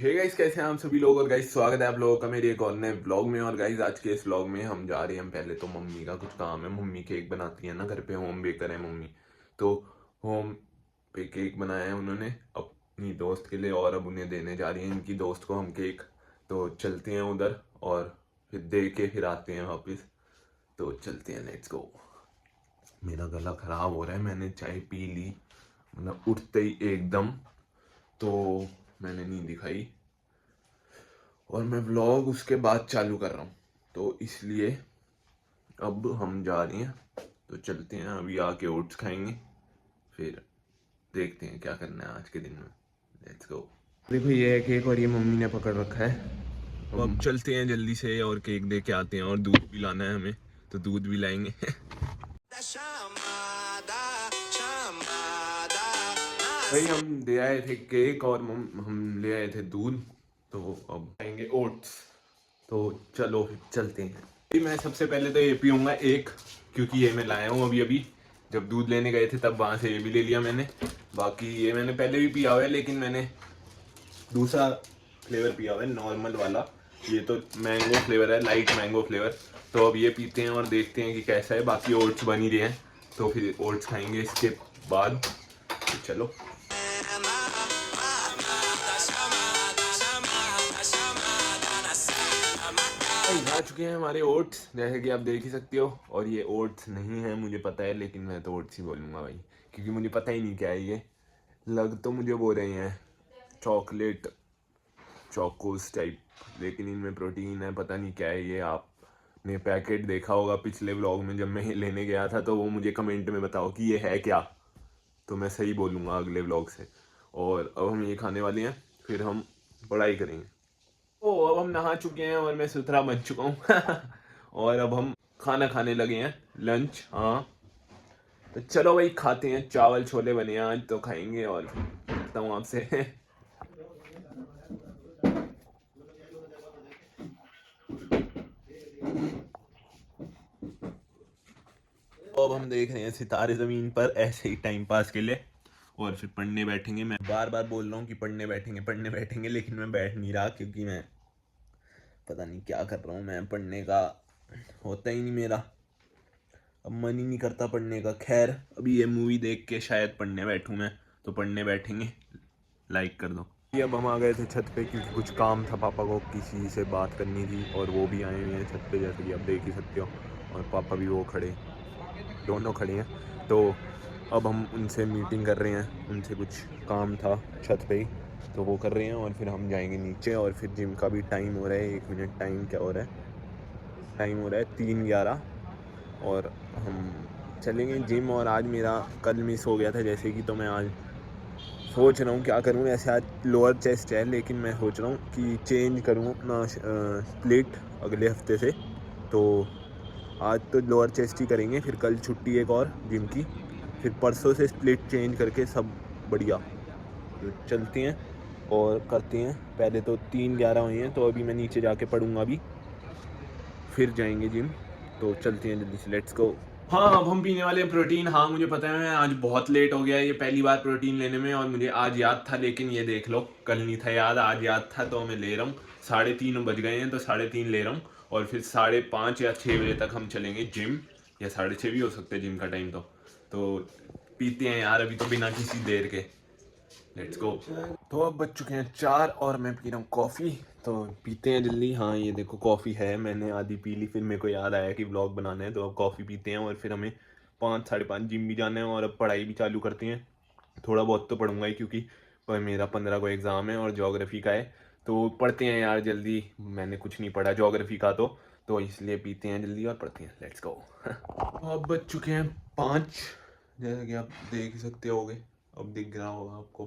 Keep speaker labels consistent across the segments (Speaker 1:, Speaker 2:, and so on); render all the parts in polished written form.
Speaker 1: Hey guys, कैसे हैं आप सभी लोग। और गाइस स्वागत है आप लोगों का मेरे एक और नए व्लॉग में। और गाइस आज के इस व्लॉग में हम जा रहे हैं, पहले तो मम्मी का कुछ काम है। मम्मी केक बनाती है ना घर पे, होम बेकर है मम्मी। तो होम पे केक बनाया है उन्होंने अपनी दोस्त के लिए, और अब उन्हें देने जा रही है इनकी दोस्त को हम केक। तो चलते हैं उधर और फिर दे के फिर आते हैं वापस। तो चलते हैं, लेट्स गो। मेरा गला खराब हो रहा है, मैंने चाय पी ली मतलब उठते ही एकदम, तो मैंने नींद दिखाई और मैं व्लॉग उसके बाद चालू कर रहा हूँ, तो इसलिए अब हम जा रहे हैं। तो चलते हैं, अभी आके ओट्स खाएंगे, फिर देखते हैं क्या करना है आज के दिन में। Let's go. देखो ये है केक और ये मम्मी ने पकड़ रखा है। तो अब चलते हैं जल्दी से और केक दे के आते हैं, और दूध भी लाना है हमें, तो दूध भी लाएंगे। भाई हम दे आए थे केक और हम ले आए थे दूध, तो अब खाएंगे ओट्स। तो चलो फिर चलते हैं। अभी मैं सबसे पहले तो ये पीऊँगा एक, क्योंकि ये मैं लाया हूँ अभी अभी। जब दूध लेने गए थे तब वहाँ से ये भी ले लिया मैंने। बाकी ये मैंने पहले भी पिया हुआ है, लेकिन मैंने दूसरा फ्लेवर पिया हुआ है, नॉर्मल वाला। ये तो मैंगो फ्लेवर है, लाइट मैंगो फ्लेवर। तो अब ये पीते हैं और देखते हैं कि कैसा है। बाकी ओट्स बन ही रहे हैं, तो फिर ओट्स खाएंगे इसके बाद। तो चलो। आ चुके हैं हमारे ओट्स, जैसे कि आप देख ही सकते हो। और ये ओट्स नहीं है मुझे पता है, लेकिन मैं तो ओट्स ही बोलूँगा भाई, क्योंकि मुझे पता ही नहीं क्या है ये। लग तो मुझे वो रहे हैं चॉकलेट चोकोस टाइप, लेकिन इनमें प्रोटीन है, पता नहीं क्या है ये। आपने पैकेट देखा होगा पिछले व्लॉग में जब मैं लेने गया था, तो वो मुझे कमेंट में बताओ कि ये है क्या, तो मैं सही बोलूँगा अगले व्लॉग से। और अब हम ये खाने वाले हैं, फिर हम पढ़ाई करेंगे। ओ अब हम नहा चुके हैं और मैं सुथरा बन चुका हूँ। और अब हम खाना खाने लगे हैं, लंच। हाँ तो चलो भाई खाते हैं। चावल छोले बने हैं आज, तो खाएंगे और मिलता हूँ आपसे। अब हम देख रहे हैं सितारे ज़मीन पर ऐसे ही टाइम पास के लिए, और फिर पढ़ने बैठेंगे। मैं बार बार बोल रहा हूँ कि पढ़ने बैठेंगे, लेकिन मैं बैठ नहीं रहा, क्योंकि मैं पता नहीं क्या कर रहा हूँ। मैं पढ़ने का होता ही नहीं मेरा, अब मन ही नहीं करता पढ़ने का। खैर अभी ये मूवी देख के शायद पढ़ने बैठूँ मैं, तो पढ़ने बैठेंगे। लाइक कर दो। ये अब हम आ गए थे छत पे, क्योंकि कुछ काम था, पापा को किसी से बात करनी थी, और वो भी आए हुए हैं छत पे, जैसे कि आप देख ही सकते हो। और पापा भी वो खड़े, दोनों खड़े हैं। तो अब हम उनसे मीटिंग कर रहे हैं, उनसे कुछ काम था छत पे ही, तो वो कर रहे हैं। और फिर हम जाएंगे नीचे, और फिर जिम का भी टाइम हो रहा है। 1 मिनट, टाइम क्या हो रहा है, टाइम हो रहा है 3:11, और हम चलेंगे जिम। और आज मेरा कल मिस हो गया था जैसे कि, तो मैं आज सोच रहा हूँ क्या करूँ। ऐसे आज लोअर चेस्ट है, लेकिन मैं सोच रहा हूँ कि चेंज करूँ अपना स्प्लिट अगले हफ्ते से। तो आज तो लोअर चेस्ट ही करेंगे, फिर कल छुट्टी एक और जिम की, फिर परसों से स्प्लिट चेंज करके सब बढ़िया। तो चलते हैं और करते हैं। पहले तो 3:11 हुए हैं, तो अभी मैं नीचे जाके पढ़ूँगा अभी, फिर जाएंगे जिम। तो चलते हैं जल्दी से, लेट्स गो। हाँ अब हम पीने वाले हैं प्रोटीन। हाँ मुझे पता है, मैं आज बहुत लेट हो गया है, ये पहली बार प्रोटीन लेने में। और मुझे आज याद था, लेकिन ये देख लो, कल नहीं था याद, आज याद था, तो मैं ले रहा हूँ। 3:30 बज गए हैं, तो 3:30 ले रहा हूँ। और फिर 5:30 या 6 बजे तक हम चलेंगे जिम, या 6:30 भी हो सकते हैं जिम का टाइम। तो पीते हैं यार अभी तो, बिना किसी देर के। Let's go. तो अब बज चुके हैं 4, और मैं पी रहा हूँ कॉफ़ी। तो पीते हैं जल्दी। हाँ ये देखो कॉफ़ी है, मैंने आधी पी ली, फिर मेरे को याद आया कि व्लॉग बनाना है, तो अब कॉफ़ी पीते हैं। और फिर हमें 5, 5:30 जिम भी जाना है, और अब पढ़ाई भी चालू करते हैं। थोड़ा बहुत तो पढ़ूंगा ही, क्योंकि मेरा 15 को एग्ज़ाम है और ज्योग्राफी का है। तो पढ़ते हैं यार जल्दी, मैंने कुछ नहीं पढ़ा ज्योग्राफी का, तो इसलिए पीते हैं जल्दी और पढ़ते हैं। Let's go. अब बज चुके हैं 5, जैसा कि आप देख ही सकते होगे, अब दिख रहा होगा आपको,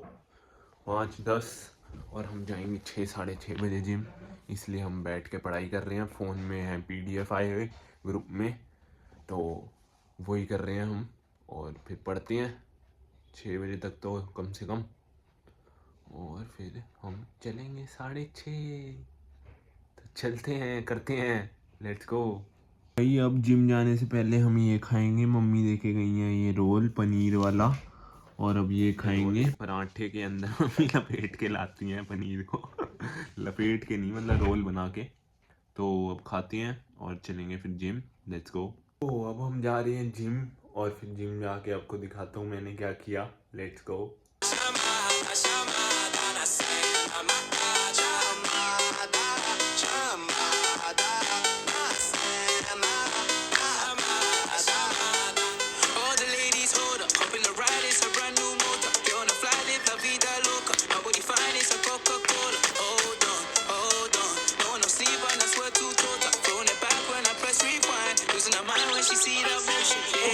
Speaker 1: 5:10। और हम जाएंगे 6, 6:30 बजे जिम, इसलिए हम बैठ के पढ़ाई कर रहे हैं। फ़ोन में है PDF आए हुए ग्रुप में, तो वही कर रहे हैं हम। और फिर पढ़ते हैं 6 बजे तक तो कम से कम, और फिर हम चलेंगे 6:30। तो चलते हैं, करते हैं, लेट्स गो। भाई अब जिम जाने से पहले हम ये खाएंगे, मम्मी देके गई हैं ये रोल पनीर वाला। और अब ये खाएंगे पराठे के अंदर, मम्मी लपेट के लाती हैं पनीर को। लपेट के नहीं, मतलब रोल बना के। तो अब खाते हैं और चलेंगे फिर जिम। Let's go. तो अब हम जा रहे हैं जिम, और फिर जिम जाके आपको दिखाता हूँ मैंने क्या किया। Let's go.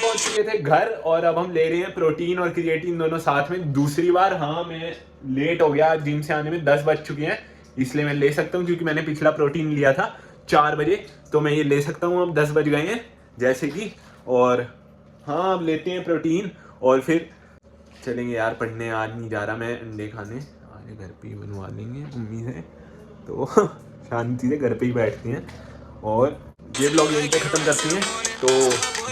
Speaker 1: पहुंच चुके थे घर, और अब हम ले रहे हैं प्रोटीन और क्रिएटिन दोनों साथ में दूसरी बार। हाँ, मैं लेट हो गया जिम से आने में, 10 बज चुके हैं, इसलिए मैं ले सकता हूँ क्योंकि मैंने पिछला प्रोटीन लिया था 4 बजे, तो मैं ये ले सकता हूँ। अब 10 बज गए हैं जैसे कि, और हाँ अब लेते हैं प्रोटीन और फिर चलेंगे यार पढ़ने। आज नहीं जा रहा मैं अंडे खाने, आज घर पे ही बनवा लेंगे मम्मी से, तो शांति से घर पे ही बैठते हैं। और ये ब्लॉग यहीं पे ख़त्म करते हैं। तो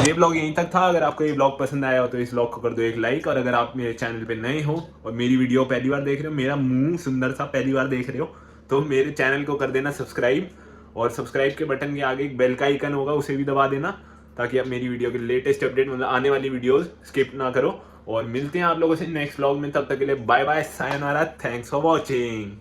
Speaker 1: ये ब्लॉग यहीं तक था। अगर आपको ये ब्लॉग पसंद आया हो तो इस ब्लॉग को कर दो एक लाइक, और अगर आप मेरे चैनल पे नए हो और मेरी वीडियो पहली बार देख रहे हो, मेरा मुंह सुंदर सा पहली बार देख रहे हो, तो मेरे चैनल को कर देना सब्सक्राइब, और सब्सक्राइब के बटन के आगे एक बेल का आइकन होगा, उसे भी दबा देना, ताकि आप मेरी वीडियो के लेटेस्ट अपडेट, मतलब आने वाली वीडियोस स्किप ना करो। और मिलते हैं आप लोगों से नेक्स्ट ब्लॉग में, तब तक के लिए bye bye, sayonara, thanks for watching.